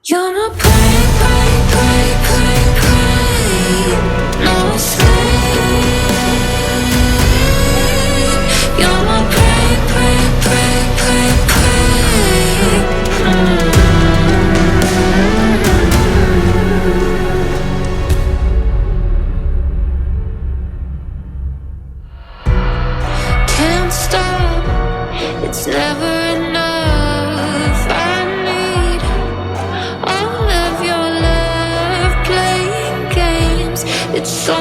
You're my prey, prey, prey, prey, prey. No escape. You're my prey, prey, prey, prey, prey. Can't stop, it's never enough. I need all of your love, playing games. It's so